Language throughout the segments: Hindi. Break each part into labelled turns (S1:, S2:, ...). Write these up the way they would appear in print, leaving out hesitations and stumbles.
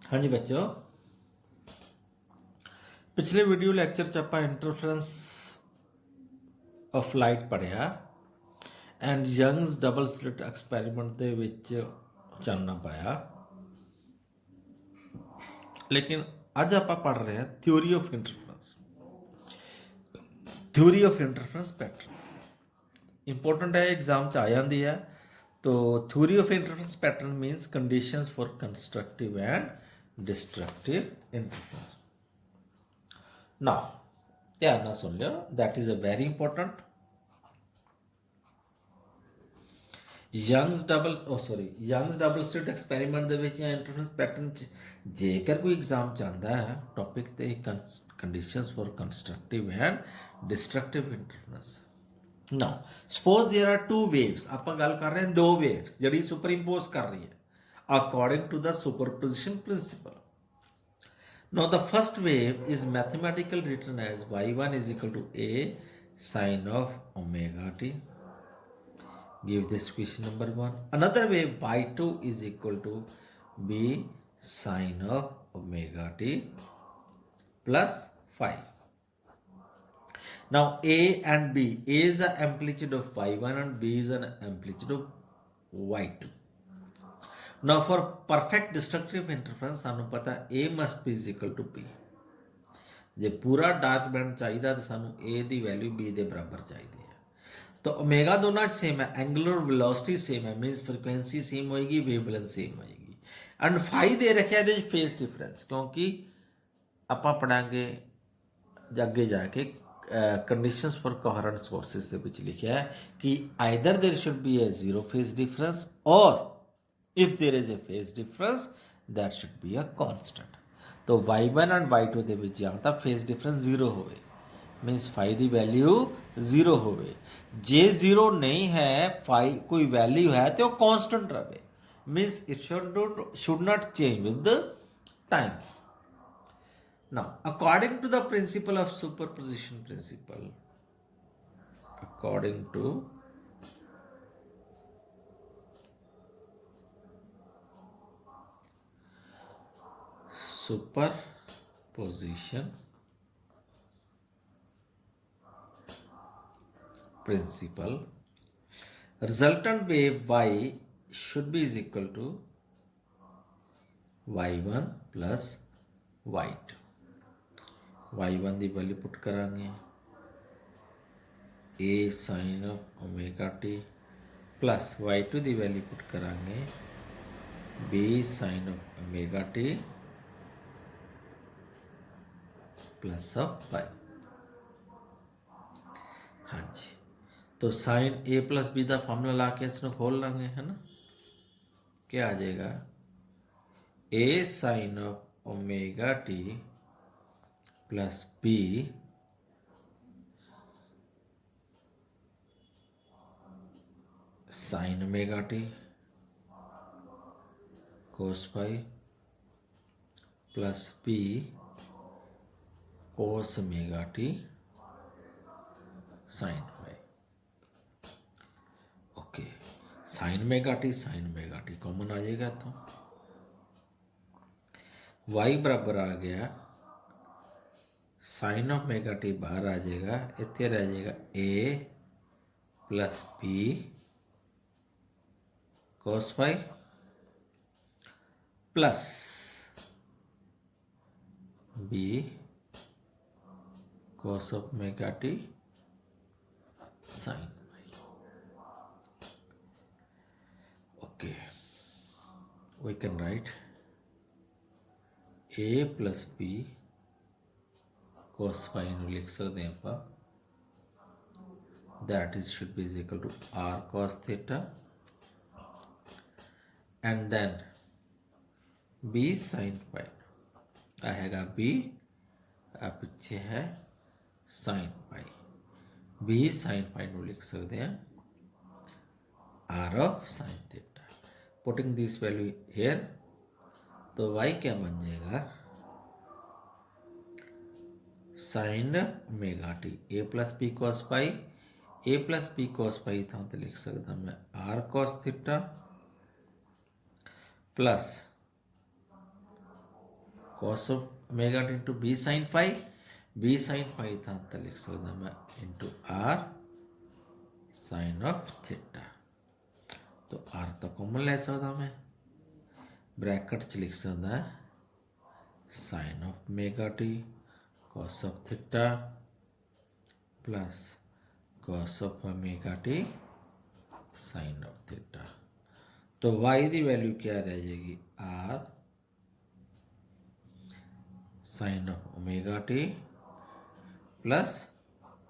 S1: हाँ जी बच्चों, पिछले वीडियो लैक्चर च आपां इंटरफेरेंस ऑफ लाइट पढ़िया and Young's double slit experiment दे विच चानना पाया। लेकिन अज आपां पढ़ रहे हैं theory of interference. Theory of interference pattern important है, एग्जाम च आ जाती है। तो theory of interference pattern means conditions for constructive and destructive interference. Now ध्यान नाल सुन लियो, that is a very important. Young's double slit experiment ਦੇ ਵਿੱਚ ਜਾਂ ਇੰਟਰਫੇਰੈਂਸ ਪੈਟਰਨ ਚ ਜੇਕਰ ਕੋਈ ਐਗਜ਼ਾਮ ਚਾਹੁੰਦਾ ਹੈ ਟੌਪਿਕ ਤੇ conditions for constructive and destructive interference. Now suppose there are two waves, ਆਪਾਂ ਗੱਲ ਕਰ ਰਹੇ ਹਾਂ ਦੋ ਵੇਵਸ ਜਿਹੜੀ ਸੁਪਰਇੰਪੋਜ਼ ਕਰ ਰਹੀ ਹੈ according to the superposition principle. Now the first wave is mathematically written as y1 is equal to a sine of omega t. Give this equation number 1. Another wave y2 is equal to b sine of omega t plus phi. Now a and b, a is the amplitude of y1 and b is an amplitude of y2. Now for perfect destructive interference सानू पता a must be is equal to b. जे पूरा डार्क बैंड चाहिए तो सानू a की वैल्यू b के बराबर चाहिए है। तो ओमेगा दोनों सेम है, एंगुलर वेलोसिटी सेम है, मीनस फ्रीक्वेंसी सेम होएगी, वेवलेंथ सेम होएगी। एंड फाई दे रखा है फेस डिफरेंस, क्योंकि आप पढ़ांगे अगे जाके कंडीशंस फॉर कोहेरेंट सोर्सेस के विच लिखा है कि either there should be a zero phase difference और if there is a phase difference that should be a constant. तो y1 एंड y2 ਦੇ ਵਿੱਚ ਜਾਂ ਤਾਂ फेस डिफरेंस जीरो होवे, मीनस फाई की वैल्यू जीरो होवे। जे जीरो नहीं है, फाई कोई वैल्यू है तो कांस्टेंट रहे, मीनस it should not change with the time. Now according to the principle of superposition principle, according to superposition principle, resultant wave y should be is equal to y1 plus y2। y1 की वैल्यू पुट करांगे a sin of omega t plus y2 की वैल्यू पुट करांगे b sin of omega t plus of pi. हाँ जी, तो साइन ए प्लस बी का फॉर्मूला ला के इसको खोल लांगे, है ना। क्या आ जाएगा, A sine of omega t plus B sine omega t cos pi plus B cos omega t sine pi. Okay, sine omega t common आ जाएगा, तो y बराबर आ गया साइन ऑफ ओमेगा टी बाहर आ जाएगा, इतने रह जाएगा a plus B cos phi plus B cos of omega t sine phi. Okay, we can write a plus B cos phi ਨੂੰ ਲਿਖ ਸਕਦੇ ਹਾਂ ਆਪਾਂ, that is should be is equal to r cos theta and then b sin phi आएगा b पीछे है sin phi, b sin phi ਨੂੰ ਲਿਖ ਸਕਦੇ हैं r of sin theta। putting this value here, तो y क्या बन जाएगा, sine omega t a plus b cos pi, a plus b cos pi था तो लिख सकता मैं r cos theta plus cos of omega t into b sin phi, b sin phi ਤਾਂ ਲਿਖ ਸਕਦਾ ਮੈਂ into r sin of theta। तो r तो कॉमन ले सकता मैं, ब्रैकेट च लिख सकता sin of omega t cos of theta plus cos of omega t sin of theta। तो y की वैल्यू क्या रह जाएगी, r sin of omega t plus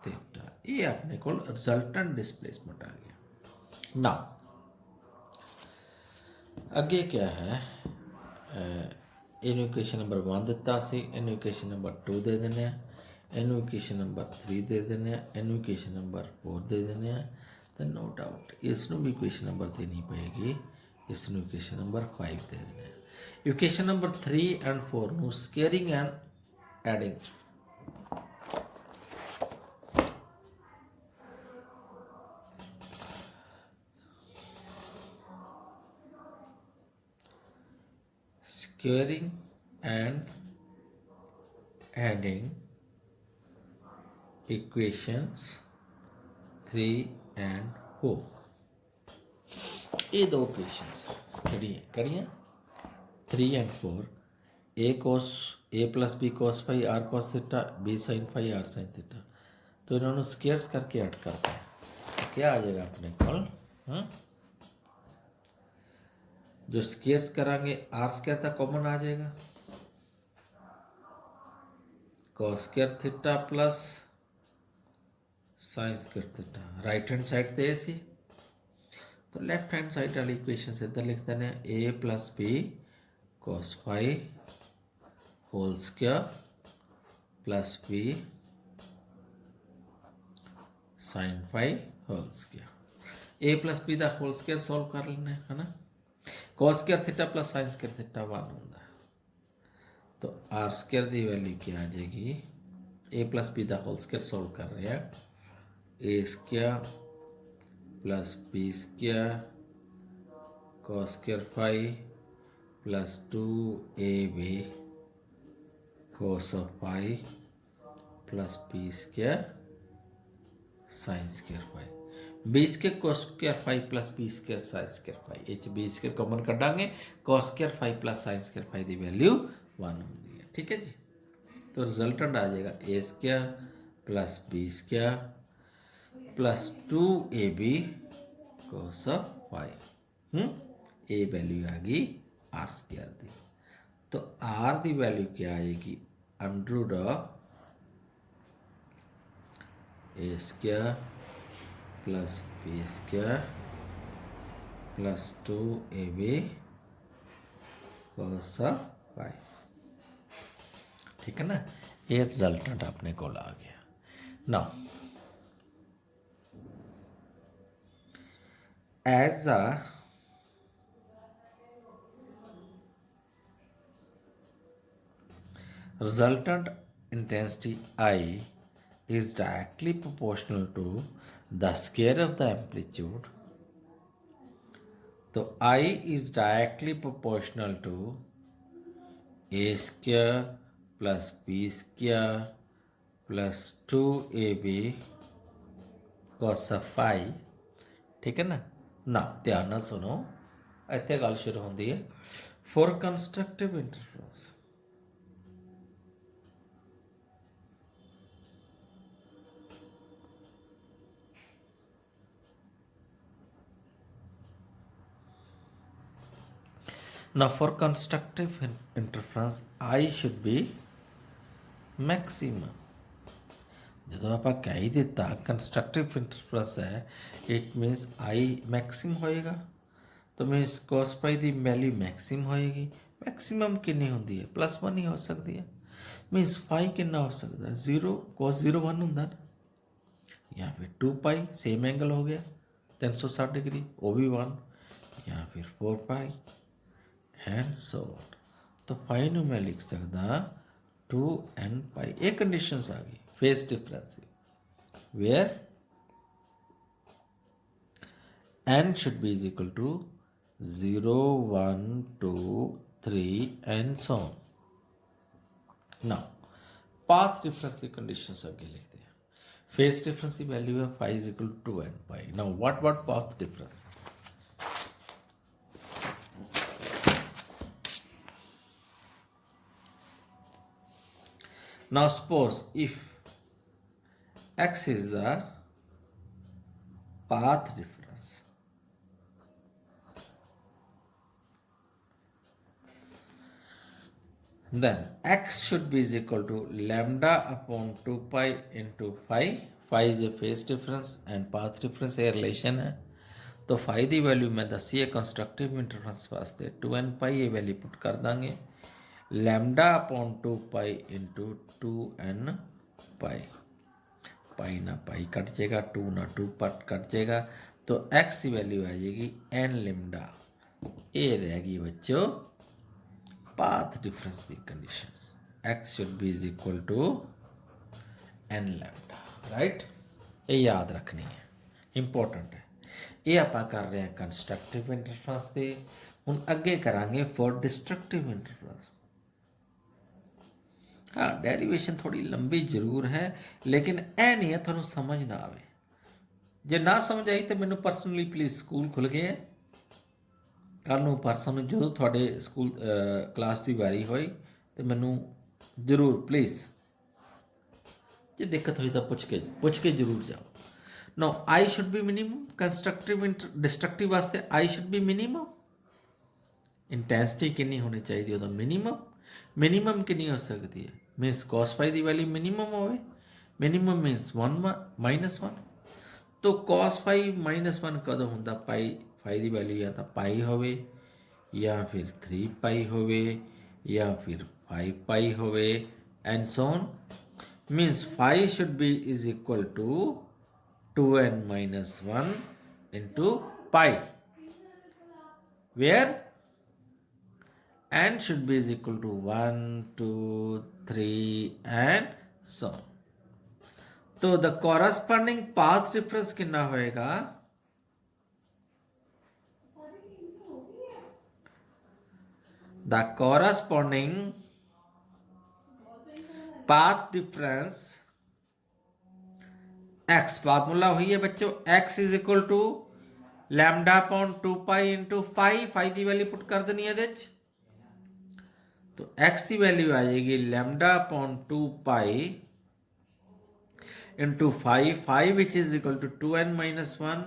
S1: theta. ये अपने को रिजल्टेंट डिस्प्लेसमेंट आ गया ना। अगे क्या है, इनू इक्वेशन नंबर 1 दिता सी, इनू इक्वेशन नंबर 2 दे देने, इनू इक्वेशन नंबर 3 दे देने, इनू इक्वेशन नंबर 4 दे देने। तो नो डाउट इसनू भी इक्वेशन नंबर देनी पेगी, इसनू इक्वेशन नंबर 5 दे देने। इक्वेशन नंबर 3 एंड 4 नू squaring and adding squaring and adding equations 3 and 4। ये दो इक्वेशंस कड़ियाँ 3 and 4, a plus b cos phi r cos theta, b sin phi r sin theta. तो इन्होंने स्केयर्स करके ऐड करते हैं, तो क्या आ जाएगा अपने को, जो स्केयर्स करांगे आर स्केयर था कॉमन आ जाएगा, cos square theta plus sine square theta. Right hand side ते सी, तो लेफ्ट हैंड साइड वाली इक्वेशन से इधर लिख देने a plus b cos phi whole square plus b sine phi whole square. a plus B का होल स्केयर सॉल्व कर लेने है ना, cos square theta plus sine square theta 1 होता है। तो आर स्केयर की वैल्यू क्या आ जाएगी, a प्लस बी का होल स्केयर सॉल्व कर रहे हैं, a square plus B square cos square phi plus 2ab cos of phi plus b square sine square phi. B square cos square phi plus B square sine square phi, ये बी स्केयर कॉमन कटांगे, cos square phi plus sine square phi की वैल्यू 1 होती है। ठीक है जी, तो रिजल्टेंट आ जाएगा A square plus B square plus 2ab cos of phi. ये वैल्यू आ गई आर स्केयर की। तो आर की वैल्यू क्या आएगी, under of a square plus B square plus 2ab cos of phi. ठीक है ना, ये रिजल्टेंट अपने को आ गया ना। As a resultant intensity I is directly proportional to the square of the amplitude। तो I is directly proportional to a square plus b square plus 2ab cos of phi। ठीक है ना। ना ध्यान ਨਾਲ सुनो, ਇੱਥੇ ਗੱਲ ਸ਼ੁਰੂ ਹੁੰਦੀ ਹੈ for constructive interference। Now for constructive interference I should be maximum। ਜਦੋਂ ਆਪਾਂ ਕਹਿ ਹੀ ਦਿੱਤਾ ਕੰਸਟਰਕਟਿਵ ਇੰਟਰਫਰੈਂਸ ਹੈ, ਇਟ ਮੀਨਸ I ਮੈਕਸਿਮ ਹੋਏਗਾ, ਤਾਂ ਮੀਨਸ cos ਪਾਈ ਦੀ ਵੈਲਿਊ ਮੈਕਸਿਮ ਹੋਏਗੀ। ਮੈਕਸਿਮਮ ਕਿੰਨੀ ਹੁੰਦੀ ਹੈ, +1 ਹੀ ਹੋ ਸਕਦੀ ਹੈ। ਮੀਨਸ फाई ਕਿੰਨਾ ਹੋ ਸਕਦਾ, 0 cos 0 1 ਹੁੰਦਾ ਨਾ, ਜਾਂ ਫਿਰ 2 ਪਾਈ ਸੇਮ ਐਂਗਲ ਹੋ ਗਿਆ 360 डिग्री ਉਹ भी 1, ਜਾਂ ਫਿਰ 4 ਪਾਈ एंड सो ऑन। तो फाई नू मैं लिख सकता 2n पाई। ये कंडीशंस आ गई phase difference where n should be is equal to 0 1 2 3 and so on. Now path difference की कंडीशंस आगे लिखते हैं। फेस डिफरेंस की वैल्यू है phi is equal to n pi. Now what path difference? Now suppose if x is the path difference, then x should be is equal to lambda upon 2 pi into phi. Phi is a phase difference and path difference a relation है। तो phi ਦੀ वैल्यू मैं दसी है कंस्ट्रक्टिव इंटरफेरेंस वास्ते 2n pi ये वैल्यू पुट कर देंगे lambda upon 2 pi into 2n pi। पाई ना पाई कट जाएगा, 2 ना 2 पट कट जाएगा, तो x की वैल्यू आ जाएगी n लिम्डा। ये रहेगी बच्चों पाथ डिफरेंस की conditions. x should be is equal to n lambda, right? ये याद रखनी है, इंपॉर्टेंट है। ये आप कर रहे हैं कंस्ट्रक्टिव इंटरफेरेंस से, हुण अगे करांगे फॉर डिस्ट्रक्टिव इंटरफेरेंस। हाँ डेरिवेशन थोड़ी लंबी जरूर है, लेकिन ए नहीं है थोड़ा समझ ना आवे। जे ना समझ आई तो मैनू परसनली प्लीज़ स्कूल खुल गए हैं, कल नूं परसों जो थोड़े स्कूल क्लास की वारी होई तो मैनू जरूर प्लीज़ जे दिक्कत हुई तो पुछ के जरूर जाओ। No I should be minimum constructive destructive वास्ते I should be minimum. Intensity कितनी होनी चाहिए उदा मिनिमम कितनी हो सकती है? मीनस कॉस फाई की वैल्यू मिनिमम होवे। Minimum minus 1 -1। तो कॉस फाई -1 कदों हुंदा? पाई फाई की वैल्यू या तो पाई होवे या फिर 3 पाई होवे या फिर 5 पाई होवे and so on. Means phi should be is equal to 2n - 1 into pi, where n should be is equal to 1 2 3 and so on। तो द कॉरस्पॉन्डिंग पाथ डिफरेंस कितना होएगा? The corresponding path difference x formula हुई है बच्चों, x is equal to lambda upon 2 pi into phi की वैल्यू पुट कर देनी है। तो x की वैल्यू आ जाएगी lambda upon 2 pi into phi which is equal to 2n - 1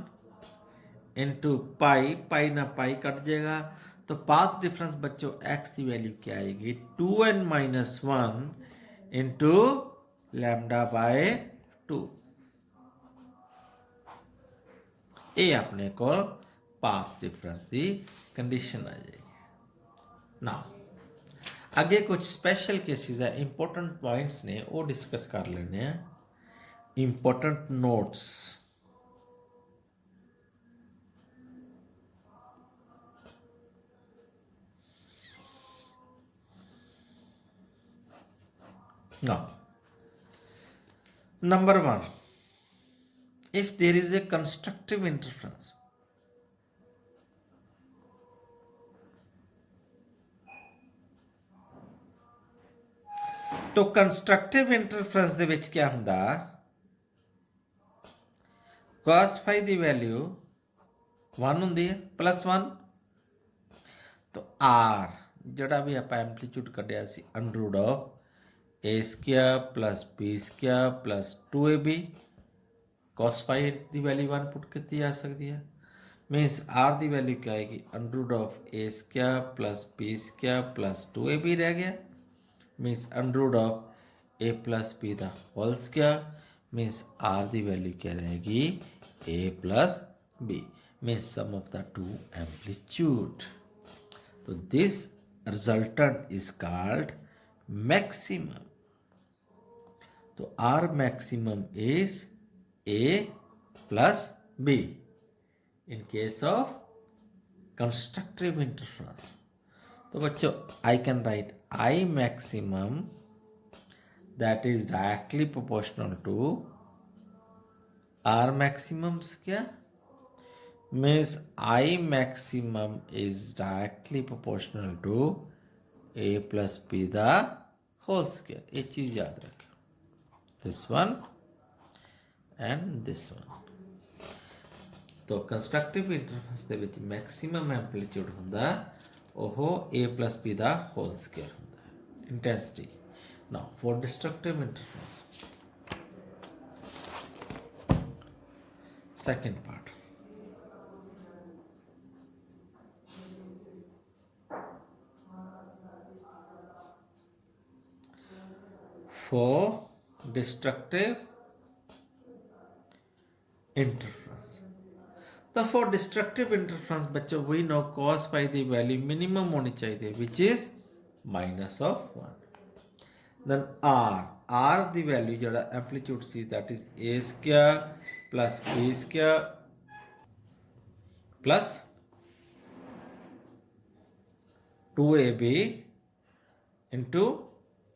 S1: into pi ना पाई कट जाएगा। तो पाथ डिफरेंस बच्चों x की वैल्यू क्या आएगी? 2n - 1 into lambda by 2। ये अपने को पाथ डिफरेंस की कंडीशन आ जाएगी। ना अगे कुछ स्पेशल केसेस है, इंपॉर्टेंट पॉइंट्स ने वो डिस्कस कर लेने हैं, important notes. Now, number 1, if there is a constructive interference, तो कंस्ट्रक्टिव इंटरफेरेंस ਦੇ ਵਿੱਚ क्या ਹੁੰਦਾ? cos phi ਦੀ वैल्यू 1 ਹੁੰਦੀ ਹੈ +1। तो r ਜਿਹੜਾ ਵੀ ਆਪਾਂ ਐਂਪਲੀਟਿਊਡ ਕੱਢਿਆ ਸੀ under of a square plus b square plus 2ab cos phi ਦੀ वैल्यू 1 पुट की जा सकती है। मीन्स r की वैल्यू क्या आएगी? Under of a square plus b square plus 2ab रह गया। Means under of a plus b का होल स्क्वायर। मीन्स r की वैल्यू क्या रहेगी? a plus b। Means sum of the two amplitude. तो this resultant is called maximum. तो r maximum is a plus b in case of constructive interference। तो बच्चों I can write I maximum that is directly proportional to R maximum क्या? Means I maximum is directly proportional to A plus B the whole square, ये चीज़ याद रखो, this one and this one. तो कंस्ट्रक्टिव इंटरफेरेंस ਦੇ ਵਿੱਚ ਮੈਕਸਿਮਮ ਐਂਪਲੀਟਿਊਡ ਹੁੰਦਾ ਉਹ a plus b ਦਾ ਹੋਲ ਸਕੁਅਰ ਹੁੰਦਾ ਹੈ, intensity. Now for destructive interference, second part, for destructive interference। तो फॉर डिस्ट्रक्टिव इंटरफेरेंस बच्चों वी नो cos पाई की वैल्यू मिनिमम होनी चाहिए which is -1। Then R the value जड़ा एम्पलीट्यूड सी that is A square plus B square plus 2ab into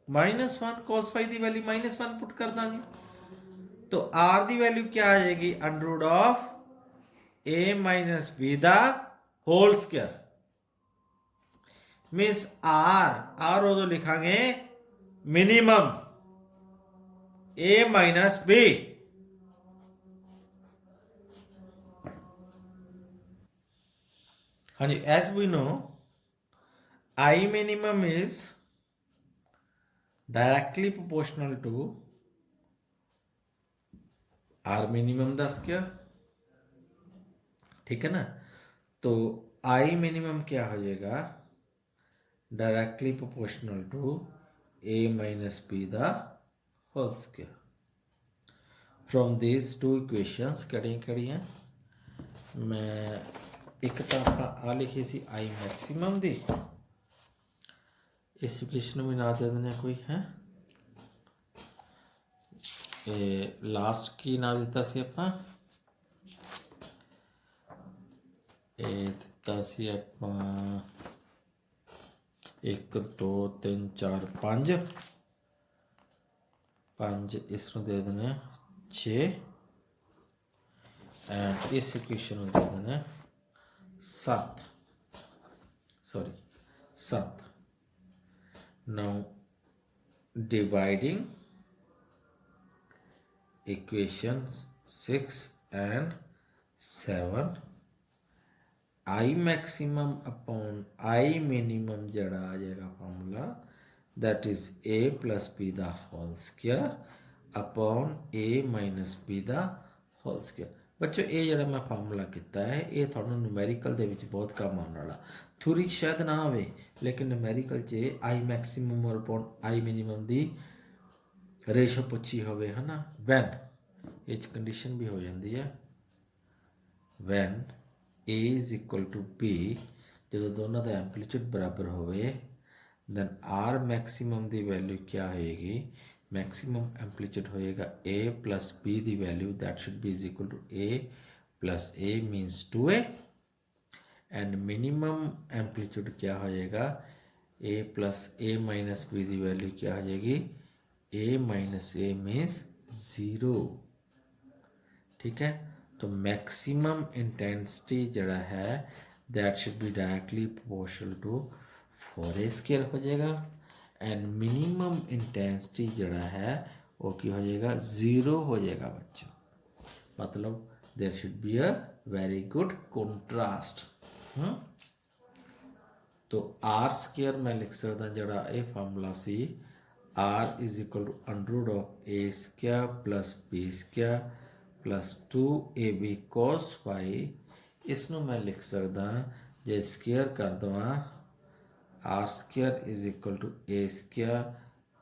S1: -1। cos phi की वैल्यू -1 पुट कर देंगे तो आर की वैल्यू क्या आ जाएगी, under root of a minus b दा होल स्क्वायर। मीन्स आर उदो लिखांगे मिनिमम a minus b। हाँ जी, as we know I minimum is directly proportional to R minimum दा स्क्वायर, ठीक है ना। तो I मिनिमम क्या हो जाएगा, directly proportional to a minus b दा होल square. From this two equations कड़ियां मैं एक तो आप आ लिखी सी I मैक्सिमम दी, इस इक्वेशन में ना दे देने कोई है लास्ट की ना दिता सी आपां दिता सी आपां 1 2 3 4 5 5 इसनूं दे देने 6 एंड इस इक्वेशन में दे देने 7 now dividing equations 6 and 7 I maximum upon I minimum जड़ा आ जाएगा formula that is a plus b the whole square upon a minus b the whole square। बच्चों ये जड़ा मैं फार्मूला किया है ये थोड़ा न्यूमेरिकल दे विच बहुत काम आने वाला, थ्योरी शायद ना आवे लेकिन न्यूमेरिकल च I maximum और upon I minimum the ratio पूछी होवे है ना, वैन ये कंडीशन भी हो जाती है when A is equal to B, जो दोनों का एम्पलीट्यूड बराबर होवे दैन आर मैक्सिमम की वैल्यू क्या होएगी, मैक्सिमम एम्पलीट्यूड होएगा ए प्लस बी की value that should be is equal to A plus A minus 2a and minimum amplitude क्या होएगा A plus A minus B की वैल्यू क्या हो जाएगी a माइनस ए मीन्स 0, ठीक है। तो मैक्सिमम इंटेंसिटी जड़ा है that should be directly proportional to 4a square हो जाएगा एंड मिनिमम इंटेंसिटी जड़ा है वो क्या हो जाएगा 0 हो जाएगा बच्चों, मतलब there should be a very good contrast. तो आर स्क्वायर मैं लिख सकता जड़ा ये formula see R is equal to under root of a square plus b square plus 2ab cos phi। इसनों मैं लिख सकता जे स्क्वायर कर दवा R square is equal to a square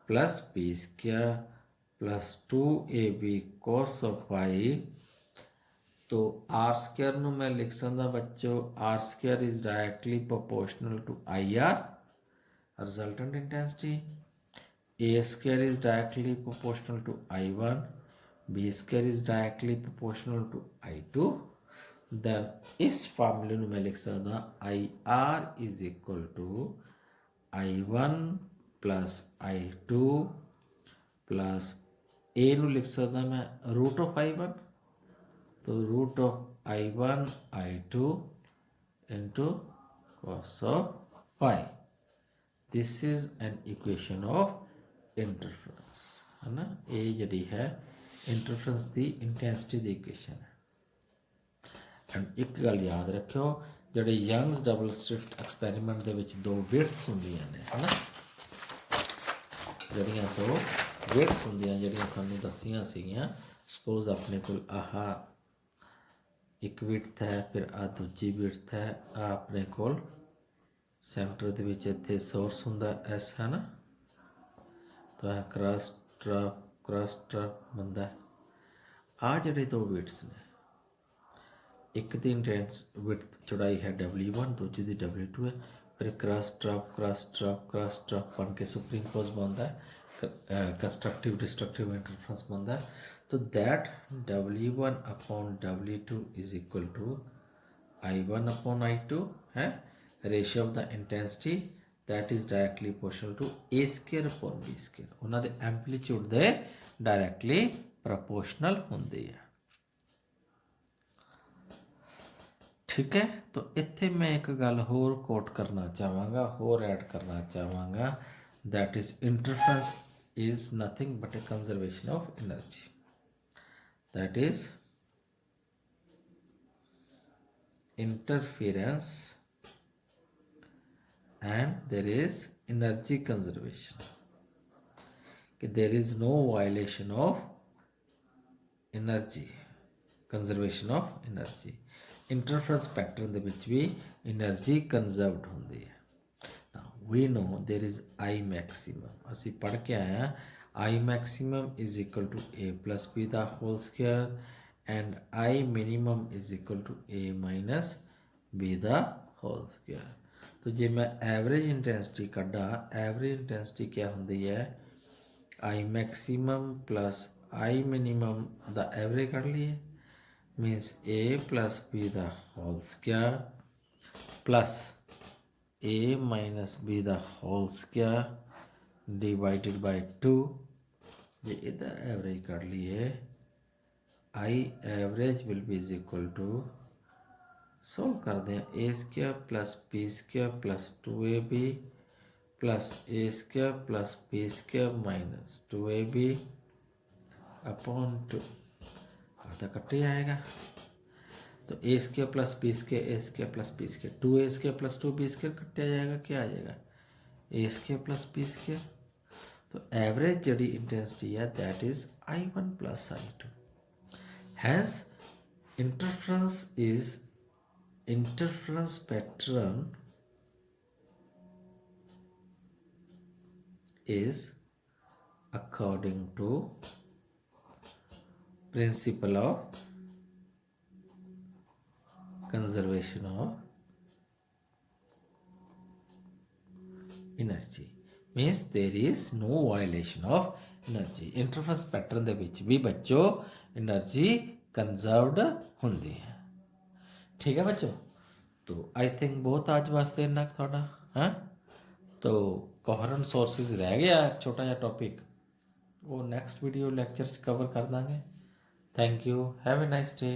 S1: plus b square plus 2ab cos phi। तो R square नु मैं लिख सकता बच्चों R square is directly proportional to IR resultant intensity, a square is directly proportional to I1, b square is directly proportional to I2। then इस फार्मूले में मैं लिख सकता IR is equal to I1 plus I2 plus a नु लिख सकता मैं रूट ऑफ I1, तो root of I1 I2 into cos of phi। This is an equation of interference है ना, ये जी है इंटरफेरेंस की इंटेंसिटी की इक्वेशन है। एंड एक गल याद रखियो, ਜਿਹੜੇ यंग्स डबल स्लिट एक्सपैरीमेंट ਦੇ ਵਿੱਚ ਦੋ ਵਿਡਥਸ ਹੁੰਦੀਆਂ ਨੇ ਹੈ ਨਾ, ਜਿਹੜੀਆਂ ਦੋ ਵਿਡਥਸ ਹੁੰਦੀਆਂ ਜਿਹੜੀਆਂ ਤੁਹਾਨੂੰ ਦੱਸੀਆਂ ਸੀਗੀਆਂ। ਸਪੋਜ਼ ਆਪਣੇ ਕੋਲ ਆਹ ਇੱਕ ਵਿਡਥ ਹੈ, ਫਿਰ ਆ ਦੂਜੀ ਵਿਡਥ ਹੈ, ਆ ਆਪਣੇ ਕੋਲ ਸੈਂਟਰ ਦੇ ਵਿੱਚ ਇੱਥੇ ਸੋਰਸ ਹੁੰਦਾ ਐਸ ਹੈ ਨਾ, ਤਾਂ ਇਹ ਕ੍ਰਾਸ ਟਰਕ ਬੰਦਾ। ਆ ਜਿਹੜੇ ਦੋ ਵਿਡਥਸ ਨੇ, एक की इंटेंस विड्थ चौड़ाई है W1, दूजी की W2 है, फिर क्रॉस ट्रफ बन के सुपरिम्पोज बनता है, कंस्ट्रक्टिव डिस्ट्रक्टिव इंटरफेरेंस बनता है। तो that W1 upon W2 is equal to I1 upon I2 है, ratio of the intensity that is directly proportional to A square upon B square. उन्होंने एंपलीट्यूड दे डायरेक्टली प्रोपोर्शनल होंगे है। ठीक है, तो इत्थे मैं एक गल होर कोट करना चाहवागा, होर ऐड करना चाहवागा, that is interference is nothing but a conservation of energy. That is interference and there is energy conservation, कि there is no violation of energy, conservation of energy. Interference pattern भी एनर्जी कंजर्वड होंगी है। We know there is I maximum, असी पढ़ के आए हैं I maximum is equal to A plus B the whole square and I minimum is equal to A minus B the whole square. तो जे मैं एवरेज इंटेंसिटी कढ़ा, एवरेज इंटेंसिटी क्या होंगी है, I maximum plus I minimum the average कढ़ लिए, means a plus b the whole square plus a minus b the whole square divided by 2। ये इधर एवरेज कर लिए, I average will be is equal to, solve कर दें, a square plus b square plus 2ab plus a square plus b square minus 2ab upon 2, आधा कट्टे आएगा। तो a square plus B square, a square plus B square, 2a square plus 2b square कट्टे आ जाएगा, क्या आ जाएगा, a square plus B square. तो एवरेज जड़ी इंटेंसिटी है that is I1 plus I2। Hence interference pattern is according to principle of conservation of energy, means there is no violation of energy। Interference pattern दे विच भी बच्चों एनर्जी कंजर्वड होंदी है। ठीक है बच्चों, तो आई थिंक बहुत आज वास्ते इन्ना थोड़ा है। तो कोहेरेंट सोर्सेज रह गया छोटा जिहा टॉपिक, वो नैक्सट वीडियो लैक्चर कवर कर देंगे। Thank you, have a nice day.